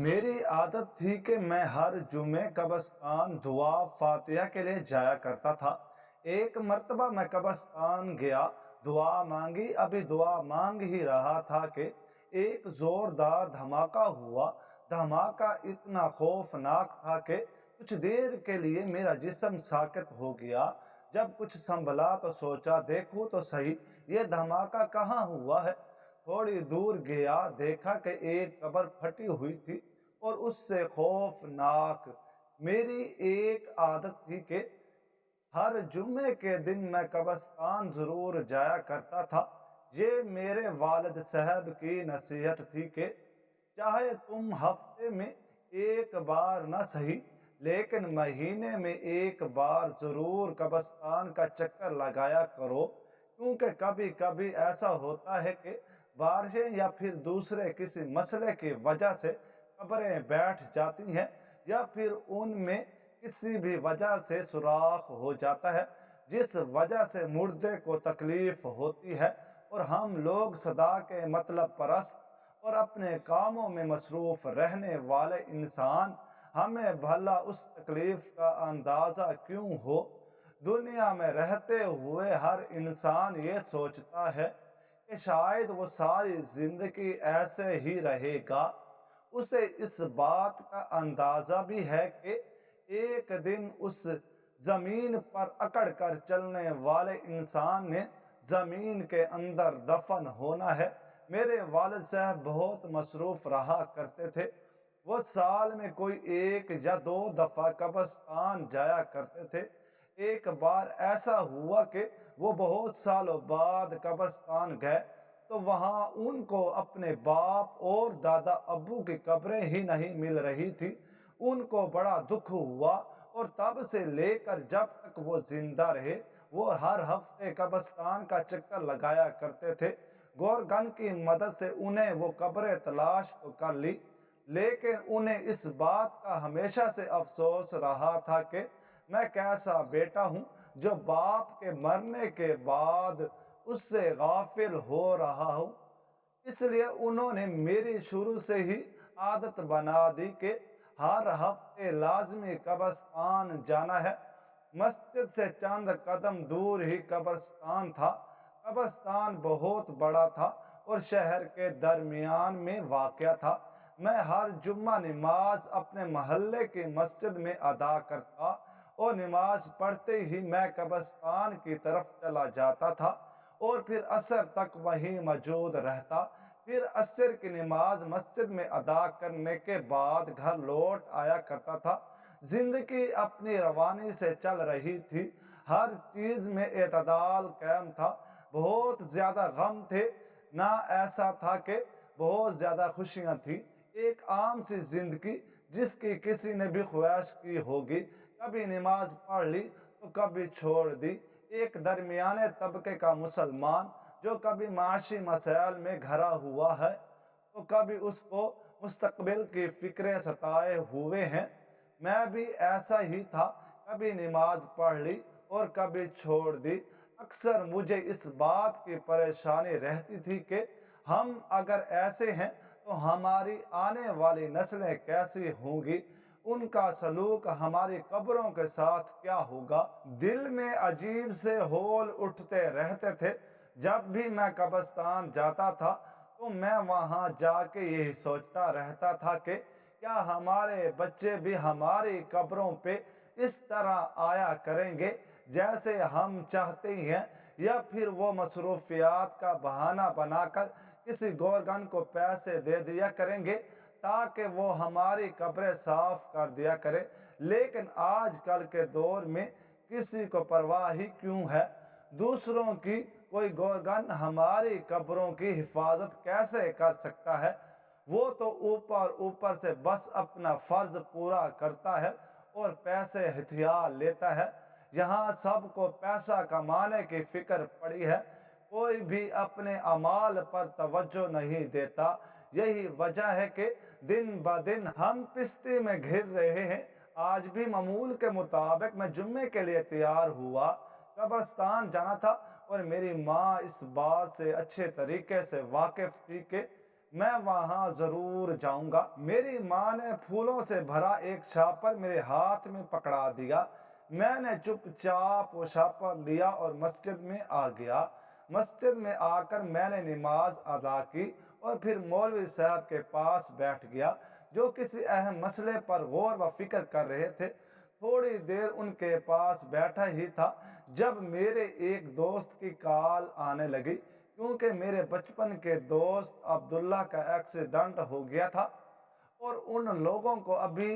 मेरी आदत थी कि मैं हर जुमे कब्रिस्तान दुआ फातिहा के लिए जाया करता था। एक मर्तबा मैं कब्रिस्तान गया, दुआ मांगी, अभी दुआ मांग ही रहा था कि एक जोरदार धमाका हुआ। धमाका इतना खौफनाक था कि कुछ देर के लिए मेरा जिस्म साकित हो गया। जब कुछ संभला तो सोचा देखूं तो सही, ये धमाका कहाँ हुआ है। थोड़ी दूर गया, देखा कि एक कब्र फटी हुई थी और उससे खौफनाक मेरी एक आदत थी कि हर जुम्मे के दिन मैं कब्रिस्तान जरूर जाया करता था। ये मेरे वालिद साहब की नसीहत थी कि चाहे तुम हफ्ते में एक बार न सही, लेकिन महीने में एक बार जरूर कब्रिस्तान का चक्कर लगाया करो, क्योंकि कभी कभी ऐसा होता है कि बारिशें या फिर दूसरे किसी मसले की वजह से कब्रें बैठ जाती हैं, या फिर उनमें किसी भी वजह से सुराख हो जाता है, जिस वजह से मुर्दे को तकलीफ होती है। और हम लोग सदा के मतलब परस्त और अपने कामों में मसरूफ रहने वाले इंसान, हमें भला उस तकलीफ का अंदाजा क्यों हो। दुनिया में रहते हुए हर इंसान ये सोचता है कि शायद वो सारी जिंदगी ऐसे ही रहेगा। उसे इस बात का अंदाजा भी है कि एक दिन उस जमीन पर अकड़ कर चलने वाले इंसान ने जमीन के अंदर दफन होना है। मेरे वालिद साहब बहुत मसरूफ रहा करते थे। वो साल में कोई एक या दो दफा कब्रिस्तान जाया करते थे। एक बार ऐसा हुआ कि वो बहुत सालों बाद कब्रिस्तान गए तो वहां उनको अपने बाप और दादा अब्बू की कब्रें ही नहीं मिल रही थी। उनको बड़ा दुख हुआ और तब से लेकर जब तक वो जिंदा रहे, वो हर हफ्ते कब्रिस्तान का चक्कर लगाया करते थे। गोरगन की मदद से उन्हें वो कब्रें तलाश तो कर ली, लेकिन उन्हें इस बात का हमेशा से अफसोस रहा था कि मैं कैसा बेटा हूं जो बाप के मरने के बाद उससे गाफिल हो रहा हूं। इसलिए उन्होंने मेरी शुरू से ही आदत बना दी कि हर हफ्ते लाजमी कब्रिस्तान जाना है। मस्जिद से चंद कदम दूर ही कब्रिस्तान था। कब्रिस्तान बहुत बड़ा था और शहर के दरमियान में वाक़या था। मैं हर जुम्मा नमाज अपने मोहल्ले की मस्जिद में अदा करता और नमाज पढ़ते ही मैं कब्रिस्तान की तरफ चला जाता था और फिर असर तक वहीं मौजूद रहता। फिर असर की नमाज मस्जिद में अदा करने के बाद घर लौट आया करता था। जिंदगी अपनी रवानी से चल रही थी। हर चीज में एतदाल कायम था। बहुत ज्यादा गम थे, ना ऐसा था कि बहुत ज्यादा खुशियां थी। एक आम सी जिंदगी जिसकी किसी ने भी ख्वाहिश की होगी। कभी नमाज पढ़ ली तो कभी छोड़ दी। एक दरमियाने तबके का मुसलमान जो कभी माशी मसाइल में घरा हुआ है तो कभी उसको मुस्तकबिल की फिक्रें सताए हुए हैं। मैं भी ऐसा ही था, कभी नमाज पढ़ ली और कभी छोड़ दी। अक्सर मुझे इस बात की परेशानी रहती थी कि हम अगर ऐसे हैं तो हमारी आने वाली नस्लें कैसी होंगी, उनका सलूक हमारी कब्रों के साथ क्या होगा। दिल में अजीब से हौल उठते रहते थे। जब भी मैं कब्रिस्तान जाता था तो मैं वहां जाके यही सोचता रहता था कि क्या हमारे बच्चे भी हमारी कब्रों पे इस तरह आया करेंगे जैसे हम चाहते ही हैं, या फिर वो मसरूफियात का बहाना बनाकर किसी गोरगन को पैसे दे दिया करेंगे ताकि वो हमारी कब्रें साफ कर दिया करे। लेकिन आजकल के दौर में किसी को परवाह ही क्यों है। दूसरों की कोई गोरगन हमारी कब्रों की हिफाजत कैसे कर सकता है। वो तो ऊपर ऊपर से बस अपना फर्ज पूरा करता है और पैसे हथियार लेता है। यहाँ सबको पैसा कमाने की फिक्र पड़ी है, कोई भी अपने अमाल पर तवज्जो नहीं देता। यही वजह है कि दिन ब दिन हम पिस्ती में घिर रहे हैं। आज भी मामूल के मुताबिक मैं जुम्मे के लिए तैयार हुआ। कब्रिस्तान जाना था और मेरी माँ इस बात से अच्छे तरीके से वाकिफ थी कि میں وہاں ضرور جاؤں گا۔ میری ماں نے پھولوں سے بھرا ایک شاپر میرے ہاتھ میں پکڑا دیا۔ میں نے چپ چاپ وہ شاپر لیا اور مسجد میں آ گیا۔ مسجد میں آ کر میں نے نماز ادا کی اور پھر مولوی صاحب کے پاس بیٹھ گیا جو کسی اہم مسئلے پر غور و فکر کر رہے تھے۔ تھوڑی دیر ان کے پاس بیٹھا ہی تھا جب میرے ایک دوست کی کال آنے لگی، کیونکہ میرے بچپن کے دوست عبداللہ کا ایکسیڈنٹ ہو گیا تھا اور ان لوگوں کو ابھی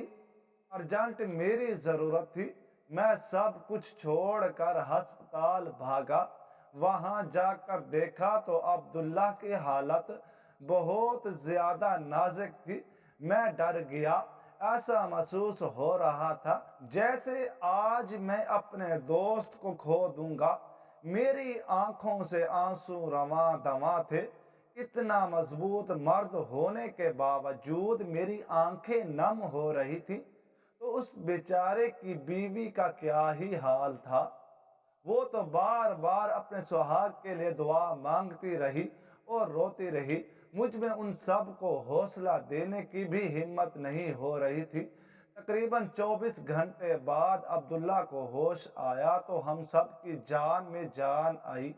ارجنٹ میری ضرورت تھی۔ میں سب کچھ چھوڑ کر ہسپتال بھاگا۔ وہاں جا کر دیکھا تو عبداللہ کی حالت بہت زیادہ نازک تھی۔ میں ڈر گیا۔ ایسا محسوس ہو رہا تھا جیسے آج میں اپنے دوست کو کھو دوں گا۔ میری آنکھوں سے آنسو رواں دواں تھے۔ اتنا مضبوط مرد ہونے کے باوجود میری آنکھیں نم ہو رہی تھیں، تو اس بیچارے کی بیوی کا کیا ہی حال تھا۔ وہ تو بار بار اپنے سہاگ کے لیے دعا مانگتی رہی اور روتی رہی۔ مجھ میں ان سب کو حوصلہ دینے کی بھی ہمت نہیں ہو رہی تھی۔ تقریباً 24 گھنٹے بعد عبداللہ کو ہوش آیا تو ہم سب کی جان میں جان آئی۔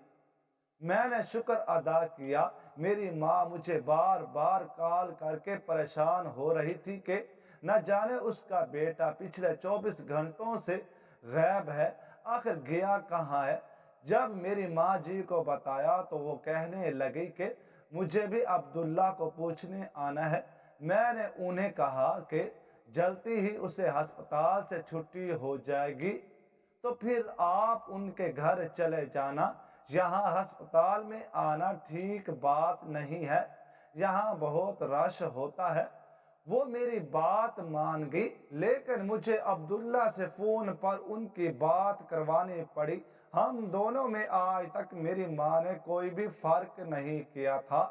میں نے شکر ادا کیا۔ میری ماں مجھے بار بار کال کر کے پریشان ہو رہی تھی کہ نہ جانے اس کا بیٹا پچھلے 24 گھنٹوں سے غائب ہے، آخر گیا کہاں ہے۔ جب میری ماں جی کو بتایا تو وہ کہنے لگی کہ مجھے بھی عبداللہ کو پوچھنے آنا ہے۔ میں نے انہیں کہا کہ جلدی ہی اسے ہسپتال سے چھٹی ہو جائے گی، تو پھر آپ ان کے گھر چلے جانا۔ یہاں ہسپتال میں آنا ٹھیک بات نہیں ہے، یہاں بہت رش ہوتا ہے۔ وہ میری بات مان گئی، لیکن مجھے عبداللہ سے فون پر ان کی بات کروانی پڑی۔ ہم دونوں میں آج تک میری ماں نے کوئی بھی فرق نہیں کیا تھا۔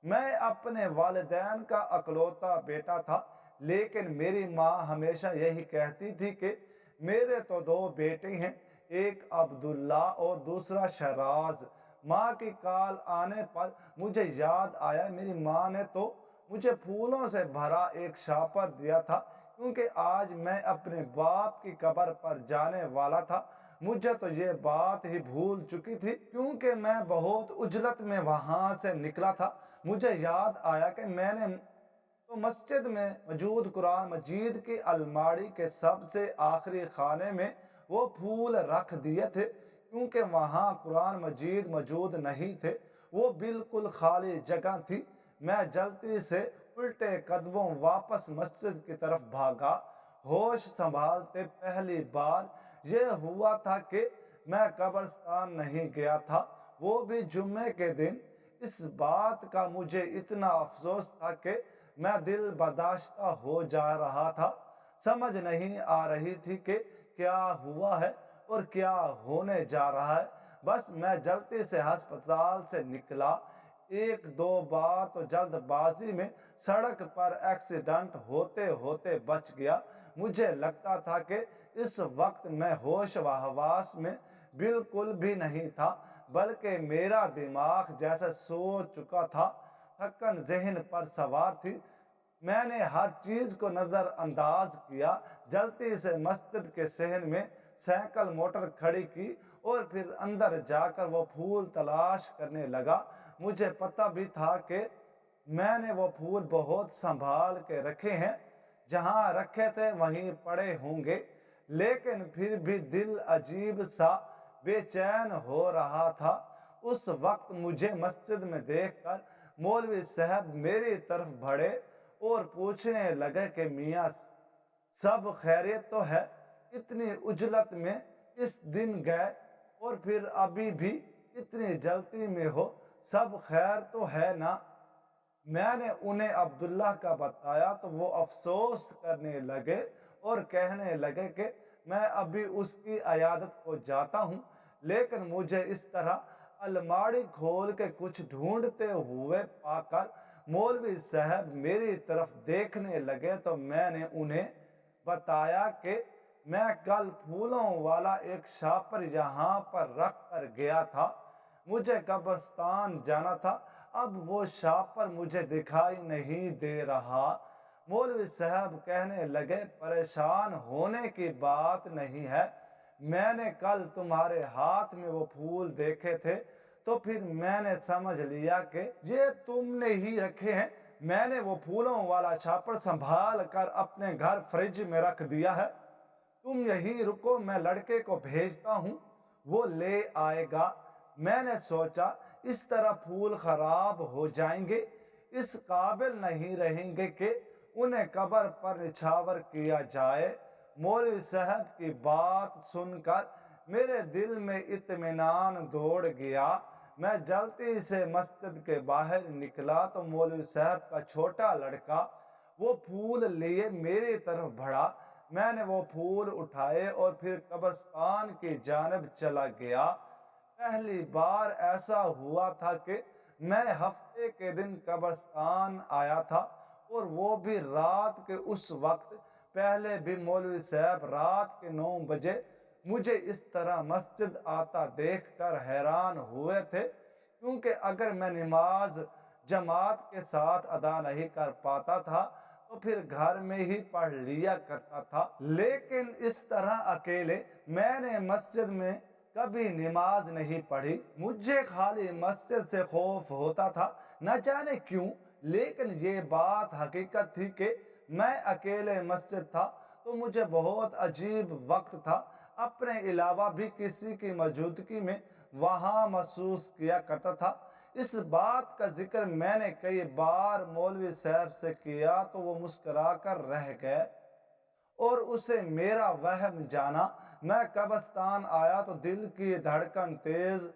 میں اپنے والدین کا اکلوتا بیٹا تھا، لیکن میری ماں ہمیشہ یہی کہتی تھی کہ میرے تو 2 بیٹے ہیں، ایک عبداللہ اور دوسرا شہراز۔ ماں کی کال آنے پر مجھے یاد آیا میری ماں نے تو مجھے پھولوں سے بھرا ایک شاپر دیا تھا، کیونکہ آج میں اپنے باپ کی قبر پر جانے والا تھا۔ مجھے تو یہ بات ہی بھول چکی تھی، کیونکہ میں بہت عجلت میں وہاں سے نکلا تھا۔ مجھے یاد آیا کہ میں نے تو مسجد میں موجود قرآن مجید کی الماری کے سب سے آخری خانے میں وہ پھول رکھ دیے تھے، کیونکہ وہاں قرآن مجید موجود نہیں تھے، وہ بالکل خالی جگہ تھی۔ میں جلدی سے الٹے قدموں واپس مسجد کی طرف بھاگا۔ ہوش سنبھالتے پہلی بار یہ ہوا تھا کہ میں قبرستان نہیں گیا تھا، وہ بھی جمعے کے دن۔ اس بات کا مجھے اتنا افسوس تھا کہ میں دل بداشتہ ہو جا رہا تھا۔ سمجھ نہیں آ رہی تھی کہ کیا ہوا ہے اور کیا ہونے جا رہا ہے۔ بس میں جلدی سے ہسپتال سے نکلا۔ 1-2 بار تو جلد بازی میں سڑک پر ایکسیڈنٹ ہوتے ہوتے بچ گیا۔ مجھے لگتا تھا کہ اس وقت میں ہوش و حواس میں بالکل بھی نہیں تھا، بلکہ میرا دماغ جیسے سو چکا تھا۔ تھکن ذہن پر سوار تھی۔ میں نے ہر چیز کو نظر انداز کیا، جلدی سے مسجد کے صحن میں سائیکل موٹر کھڑی کی اور پھر اندر جا کر وہ پھول تلاش کرنے لگا۔ مجھے پتہ بھی تھا کہ میں نے وہ پھول بہت سنبھال کے رکھے ہیں، جہاں رکھے تھے وہیں پڑے ہوں گے، لیکن پھر بھی دل عجیب سا بے چین ہو رہا تھا۔ اس وقت مجھے مسجد میں دیکھ کر مولوی صاحب میری طرف بڑھے اور پوچھنے لگے کہ میاں سب خیریت تو ہے؟ اتنی عجلت میں اس دن گئے اور پھر ابھی بھی اتنی جلدی میں ہو، سب خیر تو ہے نا؟ میں نے انہیں عبداللہ کا بتایا تو وہ افسوس کرنے لگے اور کہنے لگے کہ میں ابھی اس کی عیادت کو جاتا ہوں، لیکن مجھے اس طرح الماری کھول کے کچھ ڈھونڈتے ہوئے پا کر مولوی صاحب میری طرف دیکھنے لگے تو میں نے انہیں بتایا کہ میں کل پھولوں والا ایک شاپر یہاں پر رکھ کر گیا تھا، مجھے قبرستان جانا تھا، اب وہ شاپر مجھے دکھائی نہیں دے رہا۔ مولوی صاحب کہنے لگے پریشان ہونے کی بات نہیں ہے، میں نے کل تمہارے ہاتھ میں وہ پھول دیکھے تھے تو پھر میں نے سمجھ لیا کہ یہ تم نے ہی رکھے ہیں۔ میں نے وہ پھولوں والا شاپر سنبھال کر اپنے گھر فریج میں رکھ دیا ہے، تم یہیں رکو، میں لڑکے کو بھیجتا ہوں، وہ لے آئے گا۔ میں نے سوچا اس طرح پھول خراب ہو جائیں گے، اس قابل نہیں رہیں گے کہ انہیں قبر پر نچھاور کیا جائے۔ مولوی صاحب کی بات سن کر میرے دل میں اطمینان دوڑ گیا۔ میں جلدی سے مسجد کے باہر نکلا تو مولوی صاحب کا چھوٹا لڑکا وہ پھول لیے میری طرف بڑھا۔ میں نے وہ پھول اٹھائے اور پھر قبرستان کی جانب چلا گیا۔ پہلی بار ایسا ہوا تھا کہ میں ہفتے کے دن قبرستان آیا تھا، اور وہ بھی رات کے اس وقت۔ پہلے بھی مولوی صاحب رات کے 9 بجے مجھے اس طرح مسجد آتا دیکھ کر حیران ہوئے تھے، کیونکہ اگر میں نماز جماعت کے ساتھ ادا نہیں کر پاتا تھا تو پھر گھر میں ہی پڑھ لیا کرتا تھا، لیکن اس طرح اکیلے میں نے مسجد میں کبھی نماز نہیں پڑھی۔ مجھے خالی مسجد سے خوف ہوتا تھا، نہ جانے کیوں، لیکن یہ بات حقیقت تھی کہ میں اکیلے مسجد تھا تو مجھے بہت عجیب وقت تھا، اپنے علاوہ بھی کسی کی موجودگی میں وہاں محسوس کیا کرتا تھا۔ اس بات کا ذکر میں نے کئی بار مولوی صاحب سے کیا تو وہ مسکرا کر رہ گئے اور اسے میرا وہم جانا۔ میں قبرستان آیا تو دل کی دھڑکن تیز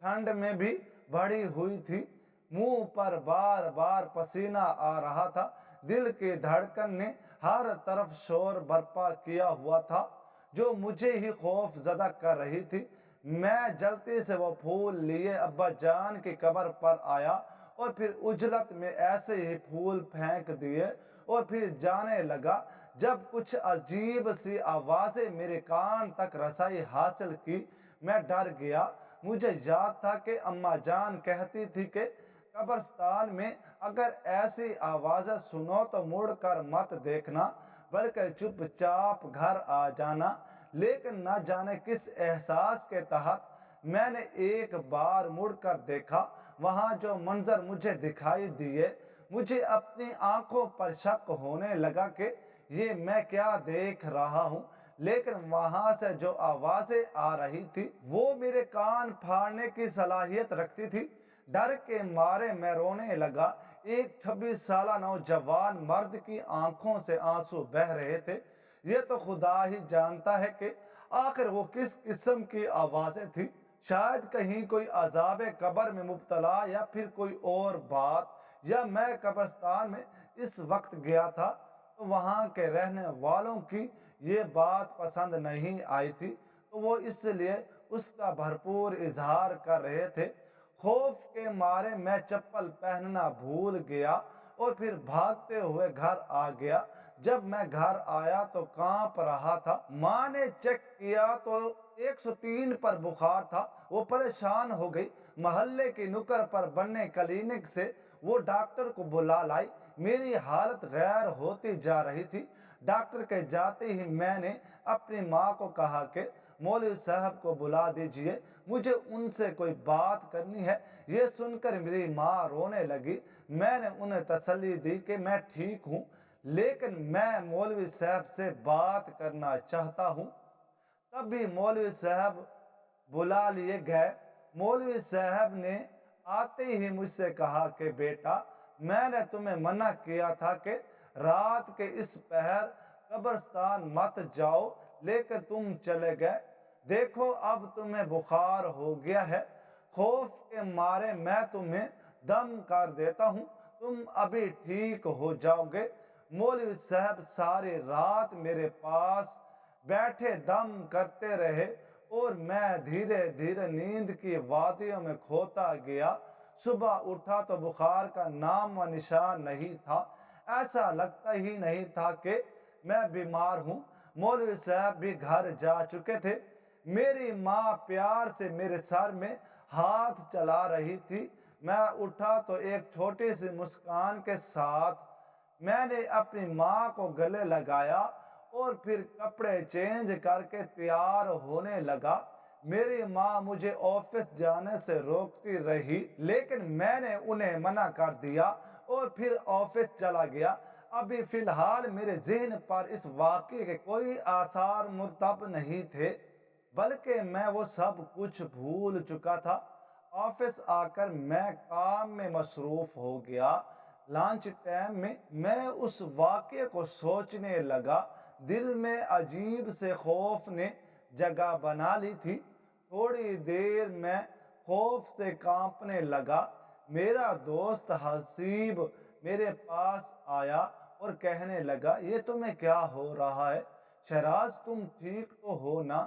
ٹھنڈ میں بھی بڑھی ہوئی تھی، منہ پر بار بار پسینہ آ رہا تھا، دل کی دھڑکن نے ہر طرف شور برپا کیا ہوا تھا جو مجھے ہی خوف زدہ کر رہی تھی۔ میں جلدی سے وہ پھول لیے ابا جان کی قبر پر آیا اور پھر عجلت میں ایسے ہی پھول پھینک دیے اور پھر جانے لگا۔ جب کچھ عجیب سی آوازیں میرے کان تک رسائی حاصل کی، میں ڈر گیا۔ مجھے یاد تھا کہ اماں جان کہتی تھی کہ قبرستان میں اگر ایسی آوازیں سنو تو مڑ کر مت دیکھنا بلکہ چپ چاپ گھر آ جانا، لیکن نہ جانے کس احساس کے تحت میں نے ایک بار مڑ کر دیکھا۔ وہاں جو منظر مجھے دکھائی دیے، مجھے اپنی آنکھوں پر شک ہونے لگا کہ یہ میں کیا دیکھ رہا ہوں، لیکن وہاں سے جو آوازیں آ رہی تھی وہ میرے کان پھاڑنے کی صلاحیت رکھتی تھی۔ ڈر کے مارے میں رونے لگا۔ ایک 26 سالہ نوجوان مرد کی آنکھوں سے آنسو بہہ رہے تھے۔ یہ تو خدا ہی جانتا ہے کہ آخر وہ کس قسم کی آوازیں تھیں، شاید کہیں کوئی عذاب قبر میں مبتلا یا پھر کوئی اور بات، یا میں قبرستان میں اس وقت گیا تھا تو وہاں کے رہنے والوں کی یہ بات پسند نہیں آئی تھی تو وہ اس لیے اس کا بھرپور اظہار کر رہے تھے۔ خوف کے مارے میں چپل پہننا بھول گیا اور پھر بھاگتے ہوئے گھر آ گیا۔ جب میں گھر آیا تو کانپ رہا تھا۔ ماں نے چیک کیا تو 103 پر بخار تھا۔ وہ پریشان ہو گئی، محلے کی نکر پر بننے کلینک سے وہ ڈاکٹر کو بلا لائی۔ میری حالت غیر ہوتی جا رہی تھی۔ ڈاکٹر کے جاتے ہی میں نے اپنی ماں کو کہا کہ مولوی صاحب کو بلا دیجئے، مجھے ان سے کوئی بات کرنی ہے۔ یہ سن کر میری ماں رونے لگی۔ میں نے انہیں تسلی دی کہ میں ٹھیک ہوں، لیکن میں مولوی صاحب سے بات کرنا چاہتا ہوں۔ تب بھی مولوی صاحب بلا لیے گئے۔ مولوی صاحب نے آتے ہی مجھ سے کہا کہ بیٹا، میں نے تمہیں منع کیا تھا کہ رات کے اس پہر قبرستان مت جاؤ، لیکن تم چلے گئے۔ دیکھو اب تمہیں بخار ہو گیا ہے، خوف کے مارے میں تمہیں دم کر دیتا ہوں، تم ابھی ٹھیک ہو جاؤ گے۔ مولوی صاحب ساری رات میرے پاس بیٹھے دم کرتے رہے اور میں دھیرے دھیرے نیند کی وادیوں میں کھوتا گیا۔ صبح اٹھا تو بخار کا نام و نشان نہیں تھا، ایسا لگتا ہی نہیں تھا کہ میں بیمار ہوں۔ مولوی صاحب بھی گھر جا چکے تھے۔ میری ماں پیار سے میرے سر میں ہاتھ چلا رہی تھی۔ میں اٹھا تو ایک چھوٹی سی مسکان کے ساتھ میں نے اپنی ماں کو گلے لگایا اور پھر کپڑے چینج کر کے تیار ہونے لگا۔ میری ماں مجھے آفس جانے سے روکتی رہی لیکن میں نے انہیں منع کر دیا اور پھر آفس چلا گیا۔ ابھی فی الحال میرے ذہن پر اس واقعے کے کوئی آثار مرتب نہیں تھے، بلکہ میں وہ سب کچھ بھول چکا تھا۔ آفس آ کر میں کام میں مصروف ہو گیا۔ لنچ ٹائم میں میں اس واقعے کو سوچنے لگا۔ دل میں عجیب سے خوف نے جگہ بنا لی تھی۔ تھوڑی دیر میں خوف سے کانپنے لگا۔ میرا دوست حسیب میرے پاس آیا اور کہنے لگا، یہ تمہیں کیا ہو رہا ہے؟ شہراز تم ٹھیک تو ہو نا؟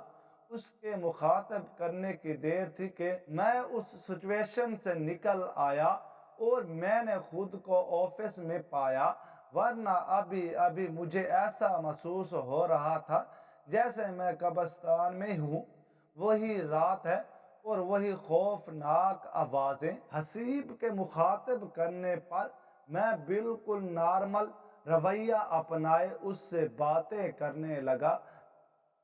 اس کے مخاطب کرنے کی دیر تھی کہ میں اس سچویشن سے نکل آیا اور میں نے خود کو آفس میں پایا، ورنہ ابھی مجھے ایسا محسوس ہو رہا تھا جیسے میں قبرستان میں ہوں۔ وہی رات ہے اور وہی خوفناک آوازیں۔ حسیب کے مخاطب کرنے پر میں بالکل نارمل رویہ اپنائے اس سے باتیں کرنے لگا۔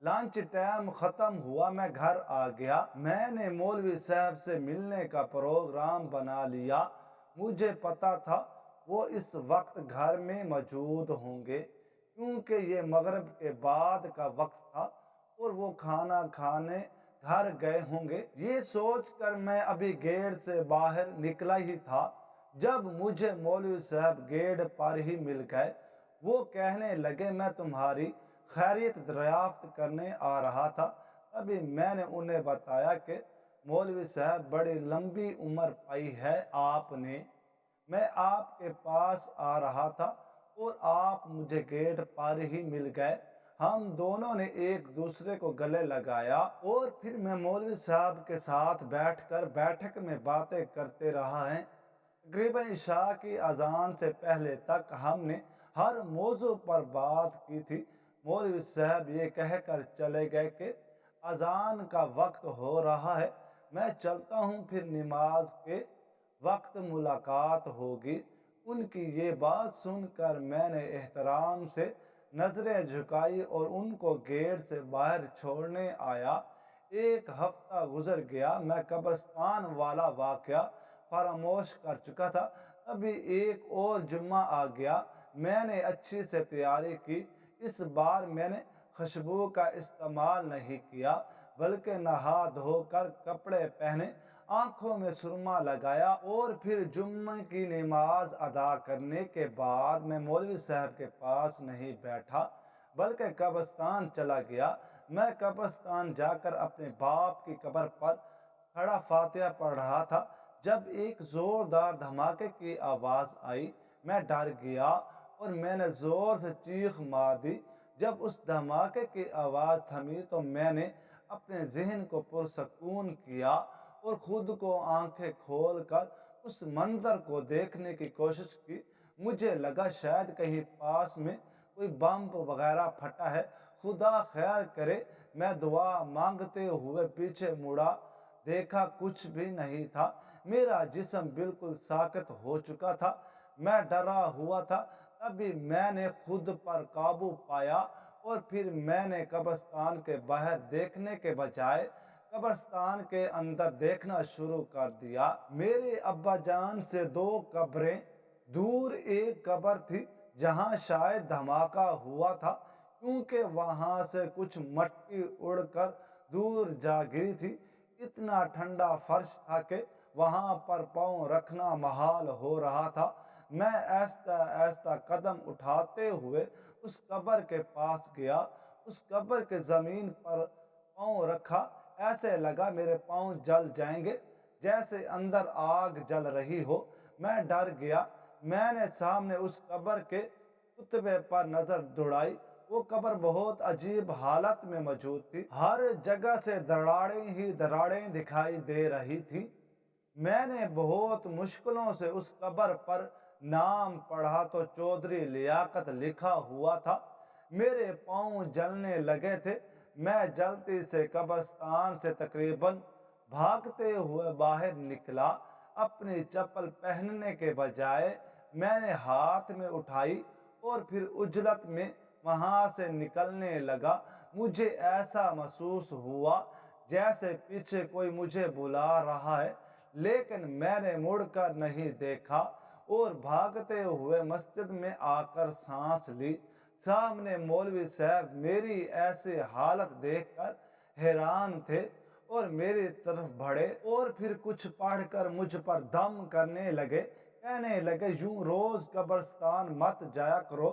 لنچ ٹائم ختم ہوا، میں گھر آ گیا۔ میں نے مولوی صاحب سے ملنے کا پروگرام بنا لیا۔ مجھے پتا تھا وہ اس وقت گھر میں موجود ہوں گے کیونکہ یہ مغرب کے بعد کا وقت تھا اور وہ کھانا کھانے گھر گئے ہوں گے۔ یہ سوچ کر میں ابھی گیٹ سے باہر نکلا ہی تھا جب مجھے مولوی صاحب گیٹ پر ہی مل گئے۔ وہ کہنے لگے، میں تمہاری خیریت دریافت کرنے آ رہا تھا۔ تبھی میں نے انہیں بتایا کہ مولوی صاحب بڑی لمبی عمر پائی ہے آپ نے، میں آپ کے پاس آ رہا تھا اور آپ مجھے گیٹ پر ہی مل گئے۔ ہم دونوں نے ایک دوسرے کو گلے لگایا اور پھر میں مولوی صاحب کے ساتھ بیٹھ کر بیٹھک میں باتیں کرتے رہا ہیں۔ تقریباً عشاء کی اذان سے پہلے تک ہم نے ہر موضوع پر بات کی تھی۔ مولوی صاحب یہ کہہ کر چلے گئے کہ اذان کا وقت ہو رہا ہے، میں چلتا ہوں، پھر نماز کے وقت ملاقات ہوگی۔ ان کی یہ بات سن کر میں نے احترام سے نظریں جھکائی اور ان کو گیٹ سے باہر چھوڑنے آیا۔ ایک ہفتہ گزر گیا، میں قبرستان والا واقعہ فراموش کر چکا تھا۔ ابھی ایک اور جمعہ آ گیا۔ میں نے اچھی سے تیاری کی۔ اس بار میں نے خوشبو کا استعمال نہیں کیا بلکہ نہا دھو کر کپڑے پہنے، آنکھوں میں سرما لگایا اور پھر جمعہ کی نماز ادا کرنے کے بعد میں مولوی صاحب کے پاس نہیں بیٹھا بلکہ قبرستان چلا گیا۔ میں قبرستان جا کر اپنے باپ کی قبر پر کھڑا فاتحہ پڑھ رہا تھا جب ایک زوردار دھماکے کی آواز آئی۔ میں ڈر گیا اور میں نے زور سے چیخ مار دی۔ جب اس دھماکے کی آواز تھمی تو میں نے اپنے ذہن کو پرسکون کیا اور خود کو آنکھیں کھول کر اس منظر کو دیکھنے کی کوشش کی۔ مجھے لگا شاید کہیں پاس میں کوئی بم وغیرہ پھٹا ہے، خدا خیر کرے۔ میں دعا مانگتے ہوئے پیچھے مڑا، دیکھا کچھ بھی نہیں تھا۔ میرا جسم بالکل ساکت ہو چکا تھا، میں ڈرا ہوا تھا۔ تبھی میں نے خود پر قابو پایا اور پھر میں نے قبرستان کے باہر دیکھنے کے بجائے قبرستان کے اندر دیکھنا شروع کر دیا۔ میرے ابا جان سے 2 قبریں دور ایک قبر تھی جہاں شاید دھماکہ ہوا تھا کیونکہ وہاں سے کچھ مٹی اڑ کر دور جا گری تھی۔ اتنا ٹھنڈا فرش تھا کہ وہاں پر پاؤں رکھنا محال ہو رہا تھا۔ میں آہستہ آہستہ قدم اٹھاتے ہوئے اس قبر کے پاس گیا۔ اس قبر کے زمین پر پاؤں رکھا، ایسے لگا میرے پاؤں جل جائیں گے جیسے اندر آگ جل رہی ہو۔ میں ڈر گیا۔ میں نے سامنے اس قبر کے خطبے پر نظر دوڑائی۔ وہ قبر بہت عجیب حالت میں موجود تھی۔ ہر جگہ سے دراڑیں ہی دراڑیں دکھائی دے رہی تھی۔ میں نے بہت مشکلوں سے اس قبر پر نام پڑھا تو چودھری لیاقت لکھا ہوا تھا۔ میرے پاؤں جلنے لگے تھے۔ میں جلدی سے قبرستان سے تقریباً بھاگتے ہوئے باہر نکلا۔ अपनी चप्पल पहनने के बजाय मैंने हाथ में उठाई और फिर उजलत में वहां से निकलने लगा। मुझे ऐसा महसूस हुआ जैसे पीछे कोई मुझे बुला रहा है, लेकिन मैंने मुड़कर नहीं देखा और भागते हुए मस्जिद में आकर सांस ली। सामने मौलवी साहब मेरी ऐसी हालत देखकर हैरान थे और मेरी तरफ बढ़े और फिर कुछ पढ़कर मुझ पर दम करने लगे। कहने लगे, यूं रोज कब्रिस्तान मत जाया करो,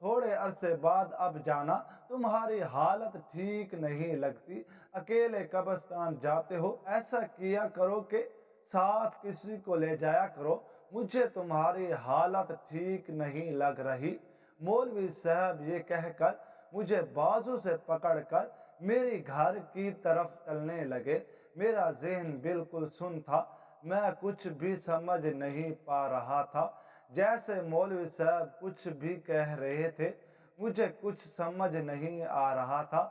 थोड़े अरसे बाद अब जाना, तुम्हारी हालत ठीक नहीं लगती, अकेले कब्रिस्तान जाते हो, ऐसा किया करो कि साथ किसी को ले जाया करो, मुझे तुम्हारी हालत ठीक नहीं लग रही। मौलवी साहब ये कहकर मुझे बाजू से पकड़कर मेरी घर की तरफ चलने लगे। मेरा ज़हन बिल्कुल सुन्न था, मैं कुछ भी समझ नहीं पा रहा था। जैसे मौलवी साहब कुछ भी कह रहे थे, मुझे कुछ समझ नहीं आ रहा था,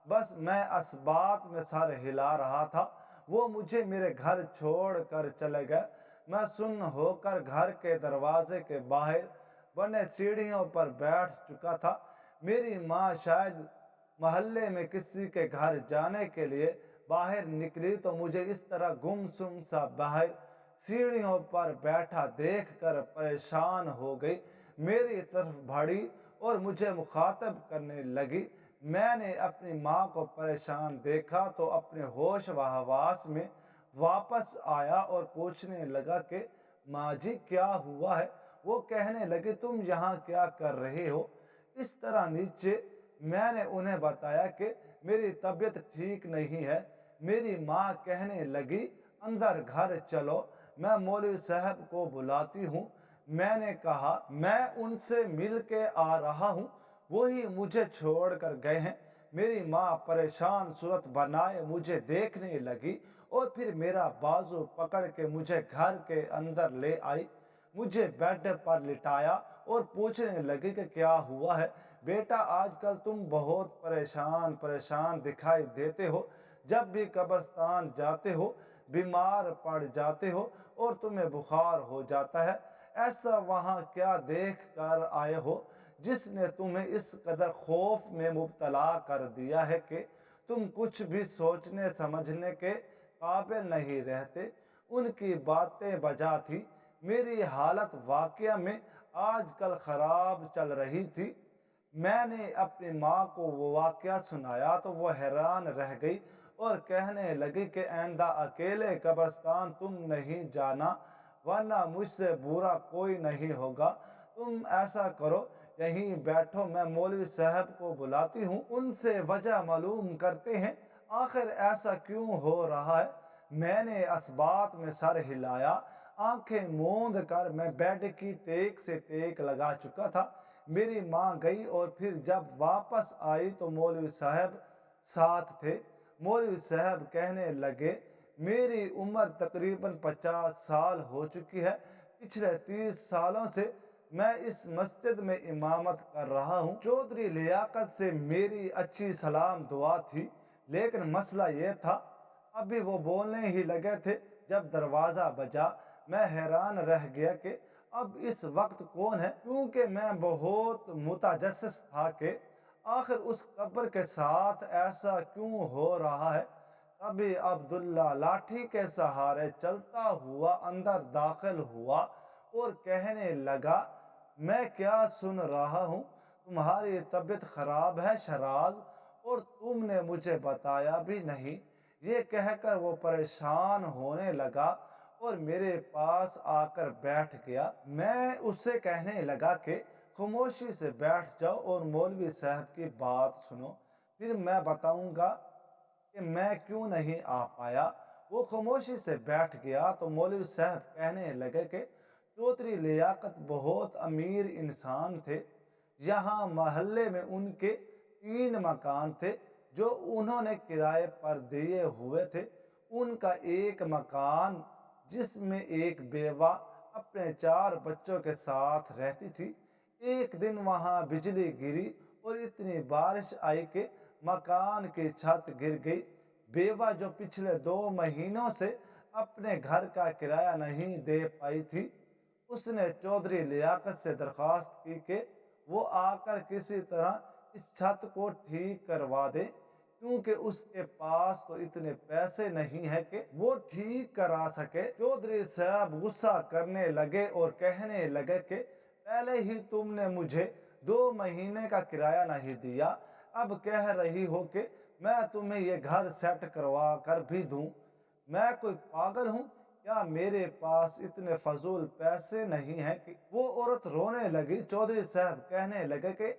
बस मैं असबात में सर हिला रहा था। वो मुझे मेरे घर छोड़ कर चले गए। मैं सुन्न होकर घर के दरवाजे के बाहर बने सीढ़ियों पर बैठ चुका था। मेरी माँ शायद मोहल्ले में किसी के घर जाने के लिए बाहर निकली तो मुझे इस तरह गुमसुम सा बाहर सीढ़ियों पर बैठा देखकर परेशान हो गई। मेरी तरफ बढ़ी और मुझे मुखातब करने लगी। मैंने अपनी माँ को परेशान देखा तो अपने होश व हवास में वापस आया और पूछने लगा कि माँ जी क्या हुआ है। वो कहने लगे, तुम यहाँ क्या कर रहे हो। इस तरह नीचे मैंने उन्हें बताया कि मेरी तबीयत ठीक नहीं है। मेरी माँ कहने लगी, अंदर घर चलो, मैं मौलवी साहब को बुलाती हूँ। मैंने कहा, मैं उनसे मिल के आ रहा हूँ, वही मुझे छोड़ कर गए हैं। मेरी माँ परेशान सूरत बनाए मुझे देखने लगी और फिर मेरा बाजू पकड़ के मुझे घर के अंदर ले आई। मुझे बेड पर लिटाया और पूछने लगी कि क्या हुआ है बेटा, आजकल तुम बहुत परेशान परेशान दिखाई देते हो। जब भी कब्रिस्तान जाते हो बीमार पड़ जाते हो और तुम्हें बुखार हो जाता है। ऐसा वहां क्या देख कर आए हो जिसने तुम्हें इस कदर खौफ में मुब्तला कर दिया है कि तुम कुछ भी सोचने समझने के काबिल नहीं रहते। उनकी बातें बजा थी। मेरी हालत वाकया में आजकल खराब चल रही थी। मैंने अपनी माँ को वो वाकया सुनाया तो वो हैरान रह गई और कहने लगी कि आइंदा अकेले कब्रिस्तान तुम नहीं जाना, वरना मुझसे बुरा कोई नहीं होगा। तुम ऐसा करो, यहीं बैठो, मैं मौलवी साहब को बुलाती हूँ, उनसे वजह मालूम करते हैं आखिर ऐसा क्यों हो रहा है। मैंने असबात में सर हिलाया। आंखें मूंद कर मैं बेड की टेक से टेक लगा चुका था। मेरी माँ गई और फिर जब वापस आई तो मौलवी साहब साथ थे। मौलवी साहब कहने लगे, मेरी उम्र तकरीबन 50 साल हो चुकी है। पिछले 30 सालों से मैं इस मस्जिद में इमामत कर रहा हूँ। चौधरी लियाकत से मेरी अच्छी सलाम दुआ थी, लेकिन मसला ये था, अभी वो बोलने ही लगे थे जब दरवाज़ा बजा। मैं हैरान रह गया कि अब इस वक्त कौन है, क्योंकि मैं बहुत मुतजस्सिस था कि आखिर उस कब्र के साथ ऐसा क्यों हो रहा है। तभी अब्दुल्ला लाठी के सहारे चलता हुआ अंदर दाखिल हुआ और कहने लगा, मैं क्या सुन रहा हूँ, तुम्हारी तबीयत खराब है शराज, और तुमने मुझे बताया भी नहीं। ये कहकर वो परेशान होने लगा और मेरे पास आकर बैठ गया। मैं उससे कहने लगा कि खामोशी से बैठ जाओ और मौलवी साहब की बात सुनो, फिर मैं बताऊंगा कि मैं क्यों नहीं आ पाया। वो खामोशी से बैठ गया तो मौलवी साहब कहने लगे कि चौधरी लियाकत बहुत अमीर इंसान थे। यहाँ मोहल्ले में उनके 3 मकान थे जो उन्होंने किराए पर दिए हुए थे। उनका एक मकान जिसमें एक बेवा अपने 4 बच्चों के साथ रहती थी। एक दिन वहां बिजली गिरी और इतनी बारिश आई कि मकान की छत गिर गई। बेवा जो पिछले 2 महीनों से अपने घर का किराया नहीं दे पाई थी। उसने चौधरी लियाकत से दरख्वास्त की कि वो आकर किसी तरह इस छत को ठीक करवा दे, क्योंकि उसके पास तो इतने पैसे नहीं है कि वो ठीक करा सके। चौधरी साहब गुस्सा करने लगे और कहने लगे कि पहले ही तुमने मुझे 2 महीने का किराया नहीं दिया, अब कह रही हो कि मैं तुम्हें ये घर सेट करवा कर भी दूं। मैं कोई पागल हूँ क्या? मेरे पास इतने फजूल पैसे नहीं हैं कि वो औरत रोने लगी। चौधरी साहब कहने लगे कि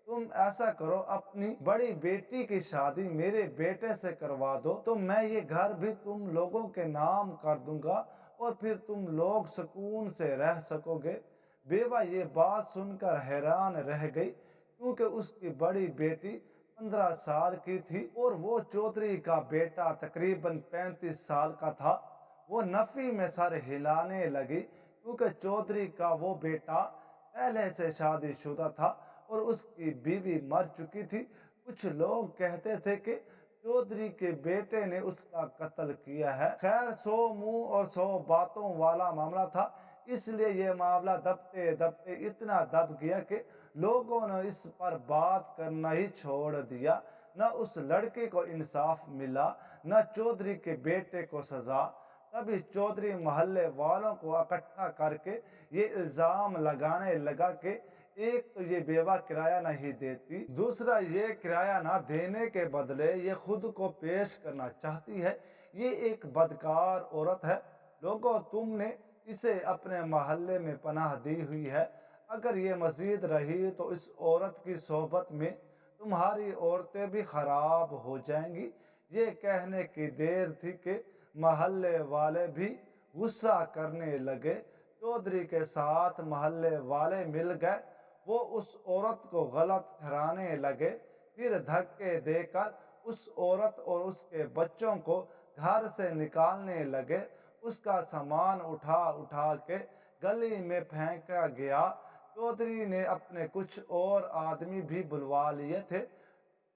तुम ऐसा करो, अपनी बड़ी बेटी की शादी मेरे बेटे से करवा दो, तो मैं ये घर भी तुम लोगों के नाम कर दूंगा और फिर तुम लोग सुकून से रह सकोगे। बेवा ये बात सुनकर हैरान रह गई, क्योंकि उसकी बड़ी बेटी 15 साल की थी और वो चौधरी का बेटा तकरीबन 35 साल का था। वो नफी में सर हिलाने लगी, क्योंकि चौधरी का वो बेटा पहले से शादीशुदा था और उसकी बीवी मर चुकी थी। कुछ लोग कहते थे कि चौधरी के बेटे ने उसका कत्ल किया है। खैर, 100 मुंह और 100 बातों वाला मामला था, इसलिए ये मामला दबते दबते इतना दब गया कि लोगों ने इस पर बात करना ही छोड़ दिया। न उस लड़के को इंसाफ मिला, न चौधरी के बेटे को सजा। तभी चौधरी मोहल्ले वालों को इकट्ठा करके ये इल्जाम लगाने लगा कि एक तो ये बेवा किराया नहीं देती, दूसरा ये किराया ना देने के बदले ये खुद को पेश करना चाहती है। ये एक बदकार औरत है। लोगों, तुमने इसे अपने मोहल्ले में पनाह दी हुई है। अगर ये मजीद रही तो इस औरत की सोहबत में तुम्हारी औरतें भी खराब हो जाएंगी। ये कहने की देर थी कि मोहल्ले वाले भी गुस्सा करने लगे। चौधरी के साथ मोहल्ले वाले मिल गए। वो उस औरत को गलत ठहराने लगे, फिर धक्के देकर उस औरत और उसके बच्चों को घर से निकालने लगे। उसका सामान उठा उठा के गली में फेंका गया। चौधरी ने अपने कुछ और आदमी भी बुलवा लिए थे,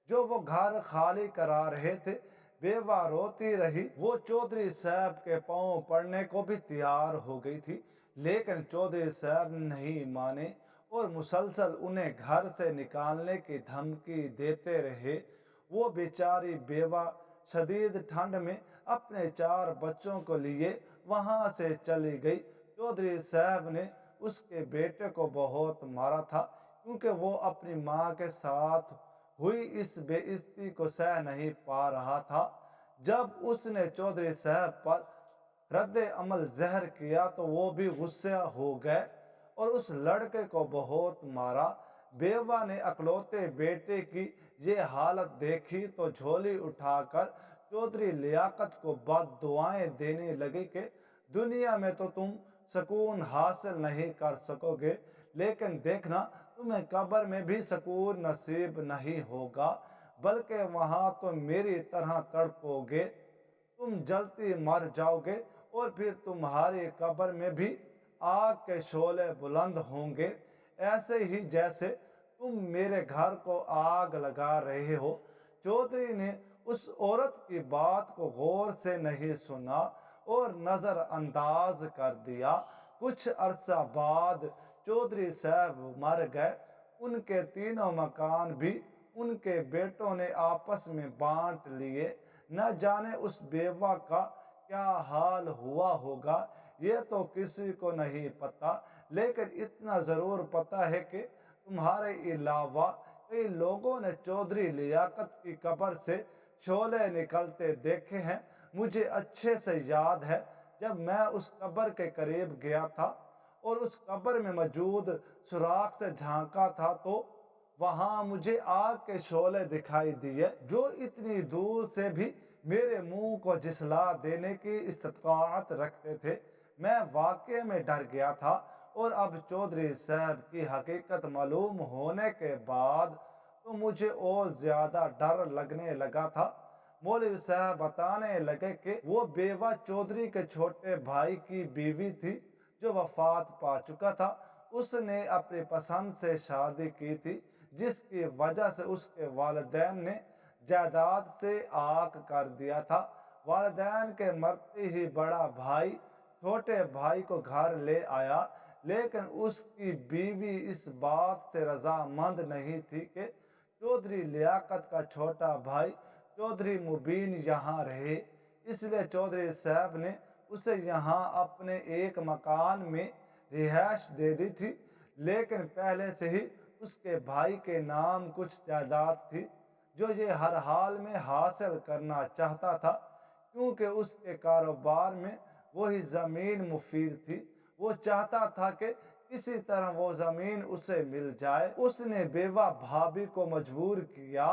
जो वो घर खाली करा रहे थे। बेवा रोती रही। वो चौधरी साहब के पांव पड़ने को भी तैयार हो गई थी, लेकिन चौधरी साहब नहीं माने और मुसलसल उन्हें घर से निकालने की धमकी देते रहे। वो बेचारी बेवा शदीद ठंड में अपने 4 बच्चों को लिए वहां से चली गई। चौधरी साहब ने उसके बेटे को बहुत मारा था, क्योंकि वो अपनी माँ के साथ हुई इस बेइज्जती को सह नहीं पा रहा था। जब उसने चौधरी साहब पर रद्द अमल ज़हर किया तो वो भी गुस्से हो गए और उस लड़के को बहुत मारा। बेवा ने अकलौते बेटे की ये हालत देखी तो झोली उठाकर चौधरी लियाकत को बद्दुआएं देने लगी कि दुनिया में तो तुम सुकून हासिल नहीं कर सकोगे, लेकिन देखना, तुम्हें कब्र में भी सुकून नसीब नहीं होगा, बल्कि वहां तो मेरी तरह तड़पोगे। तुम जल्दी मर जाओगे और फिर तुम्हारी कब्र में भी आग के शोले बुलंद होंगे, ऐसे ही जैसे तुम मेरे घर को आग लगा रहे हो। चौधरी ने उस औरत की बात को गौर से नहीं सुना और नजरअंदाज कर दिया। कुछ अरसा बाद चौधरी साहब मर गए। उनके तीनों मकान भी उनके बेटों ने आपस में बांट लिए। न जाने उस बेवा का क्या हाल हुआ होगा, ये तो किसी को नहीं पता, लेकिन इतना जरूर पता है कि तुम्हारे अलावा कई लोगों ने चौधरी लियाकत की कब्र से शोले निकलते देखे हैं। मुझे अच्छे से याद है, जब मैं उस कब्र के करीब गया था और उस कब्र में मौजूद सुराख से झांका था, तो वहां मुझे आग के शोले दिखाई दिए, जो इतनी दूर से भी मेरे मुंह को जिसला देने की इस्तात रखते थे। मैं वाकई में डर गया था और अब चौधरी साहब की हकीकत मालूम होने के बाद तो मुझे और ज्यादा डर लगने लगा था। मौलवी साहब बताने लगे कि वो बेवा चौधरी के छोटे भाई की बीवी थी, जो वफात पा चुका था। उसने अपनी पसंद से शादी की थी, जिसकी वजह से उसके वालिदैन ने जायदाद से आक कर दिया था। वालिदैन के मरते ही बड़ा भाई छोटे भाई को घर ले आया, लेकिन उसकी बीवी इस बात से रजामंद नहीं थी कि चौधरी लियाकत का छोटा भाई चौधरी मुबीन यहाँ रहे। इसलिए चौधरी साहब ने उसे यहाँ अपने एक मकान में रिहाइश दे दी थी, लेकिन पहले से ही उसके भाई के नाम कुछ जायदाद थी जो ये हर हाल में हासिल करना चाहता था, क्योंकि उसके कारोबार में वही ज़मीन मुफीद थी। वो चाहता था कि किसी तरह वो ज़मीन उसे मिल जाए। उसने बेवा भाभी को मजबूर किया,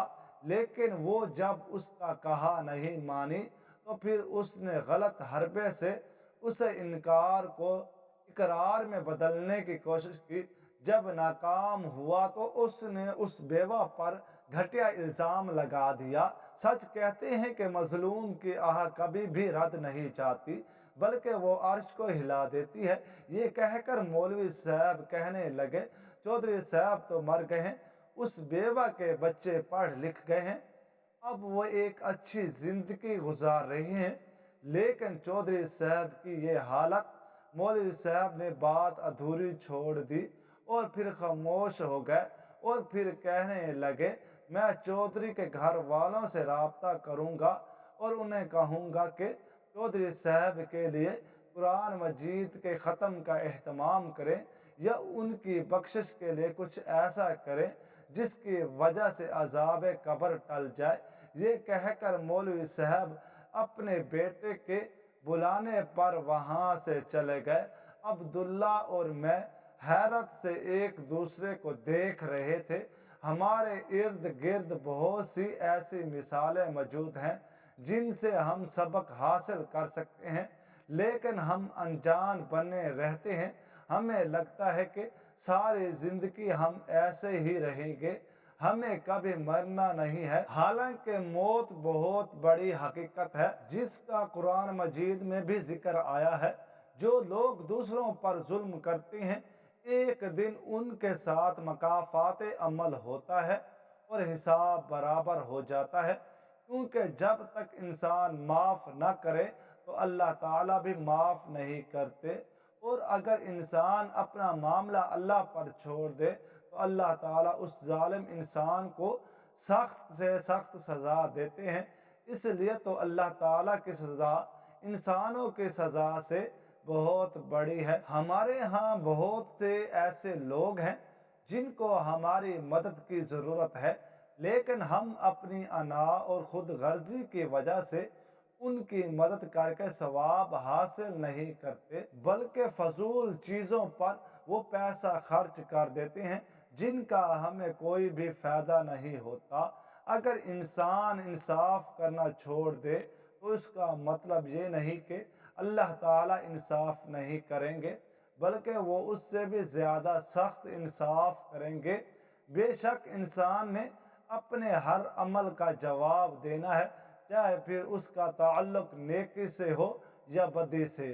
लेकिन वो जब उसका कहा नहीं मानी तो फिर उसने गलत हरबे से उसे इनकार को इकरार में बदलने की कोशिश की। जब नाकाम हुआ तो उसने उस बेवा पर घटिया इल्जाम लगा दिया। सच कहते हैं कि मजलूम की आह कभी भी रद नहीं चाहती, बल्कि वो अर्श को हिला देती है। ये कहकर मौलवी साहब कहने लगे, चौधरी साहब तो मर गए हैं, उस बेवा के बच्चे पढ़ लिख गए हैं, अब वो एक अच्छी जिंदगी गुजार रही हैं। लेकिन चौधरी साहब की ये हालत, मौलवी साहब ने बात अधूरी छोड़ दी और फिर खामोश हो गए और फिर कहने लगे, मैं चौधरी के घर वालों से राब्ता करूंगा और उन्हें कहूंगा कि चौधरी साहब के लिए कुरान मजीद के ख़त्म का एहतमाम करें या उनकी बख्शिश के लिए कुछ ऐसा करें जिसकी वजह से अज़ाब कब्र टल जाए। ये कहकर मौलवी साहब अपने बेटे के बुलाने पर वहाँ से चले गए। अब्दुल्ला और मैं हैरत से एक दूसरे को देख रहे थे। हमारे इर्द गिर्द बहुत सी ऐसी मिसालें मौजूद हैं जिनसे हम सबक हासिल कर सकते हैं, लेकिन हम अनजान बने रहते हैं। हमें लगता है कि सारी जिंदगी हम ऐसे ही रहेंगे, हमें कभी मरना नहीं है। हालांकि मौत बहुत बड़ी हकीकत है जिसका कुरान मजीद में भी जिक्र आया है। जो लोग दूसरों पर जुल्म करते हैं, एक दिन उनके साथ मकाफात अमल होता है और हिसाब बराबर हो जाता है, क्योंकि जब तक इंसान माफ़ न करे तो अल्लाह ताला भी माफ़ नहीं करते। और अगर इंसान अपना मामला अल्लाह पर छोड़ दे तो अल्लाह ताला उस जालिम इंसान को सख्त से सख्त सज़ा देते हैं। इसलिए तो अल्लाह ताला की सज़ा इंसानों की सज़ा से बहुत बड़ी है। हमारे यहाँ बहुत से ऐसे लोग हैं जिनको हमारी मदद की ज़रूरत है, लेकिन हम अपनी अना और खुद गर्जी की वजह से उनकी मदद करके सवाब हासिल नहीं करते, बल्कि फजूल चीज़ों पर वो पैसा खर्च कर देते हैं जिनका हमें कोई भी फ़ायदा नहीं होता। अगर इंसान इंसाफ करना छोड़ दे तो इसका मतलब ये नहीं कि अल्लाह ताला इंसाफ नहीं करेंगे, बल्कि वो उससे भी ज़्यादा सख्त इंसाफ करेंगे। बेशक इंसान ने अपने हर अमल का जवाब देना है, चाहे फिर उसका ताल्लुक नेकी से हो या बदी से।